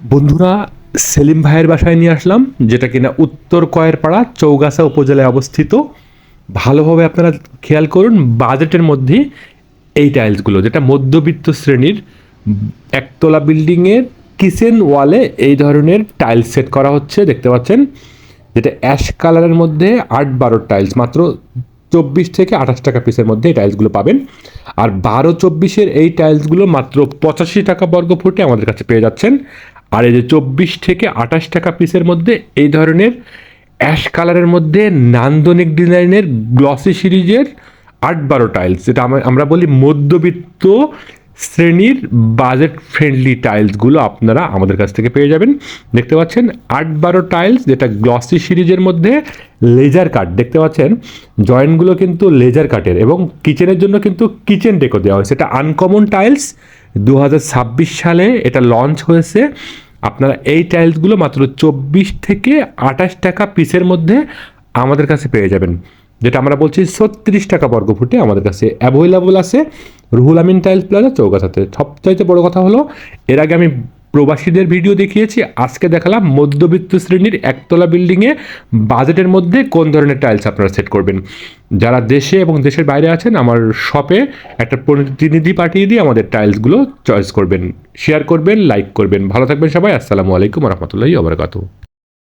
বন্ধুরা, সেলিম ভাইয়ের বাসায় নিয়ে আসলাম, যেটা কিনা উত্তর কয়েরপাড়া চৌগাছা উপজেলায় অবস্থিত। ভালোভাবে আপনারা খেয়াল করুন, বাজেটের মধ্যে এই টাইলসগুলো, যেটা মধ্যবিত্ত শ্রেণীর একতলা বিল্ডিংয়ের কিচেন ওয়ালে এই ধরনের টাইলস সেট করা হচ্ছে, দেখতে পাচ্ছেন। যেটা অ্যাশ কালারের মধ্যে ৮-১২ টাইলস, মাত্র 24 থেকে 28 টাকা পিসের মধ্যে এই টাইলসগুলো পাবেন। আর 12-24-এর এই টাইলসগুলো মাত্র 85 টাকা বর্গ ফুটে আমাদের কাছে পেয়ে যাচ্ছেন। আর এই যে 24 থেকে 28 টাকা পিসের মধ্যে এই ধরনের অ্যাশ কালারের মধ্যে নান্দনিক ডিজাইনের গ্লসি সিরিজের ৮-১২ টাইলস, যেটা আমরা বলি মধ্যবিত্ত শ্রেণীর বাজেট ফ্রেন্ডলি টাইলসগুলো আপনারা আমাদের কাছ থেকে পেয়ে যাবেন। দেখতে পাচ্ছেন ৮-১২ টাইলস, যেটা গ্লসি সিরিজের মধ্যে লেজার কাট, দেখতে পাচ্ছেন জয়েন্টগুলো কিন্তু লেজার কাটের, এবং কিচেনের জন্য কিন্তু কিচেন ডেকো দেওয়া হয়েছে। এটা আনকমন টাইলস, 2026 সালে এটা লঞ্চ হয়েছে। আপনারা এই টাইলসগুলো মাত্র 24 থেকে 28 টাকা পিসের মধ্যে আমাদের কাছে পেয়ে যাবেন, যেটা আমরা বলছি 36 টাকা বর্গ ফুটে আমাদের কাছে অ্যাভেলেবল আছে রুহুল আমিন টাইলস প্লাজা চৌগাছাতে। সবচাইতে বড় কথা হলো, এর আগে আমি প্রবাসীদের ভিডিও দেখিয়েছি, আজকে দেখালাম মধ্যবিত্ত শ্রেণীর একতলা বিল্ডিংয়ে বাজেটের মধ্যে কোন ধরনের টাইলস আপনারা সেট করবেন। যারা দেশে এবং দেশের বাইরে আছেন, আমার শপে একটা প্রতিনিধি পাঠিয়ে দিয়ে আমাদের টাইলসগুলো চয়েস করবেন, শেয়ার করবেন, লাইক করবেন। ভালো থাকবেন সবাই। আসসালামু আলাইকুম রহমতুল্লাহি ওয়া বারাকাতুহু।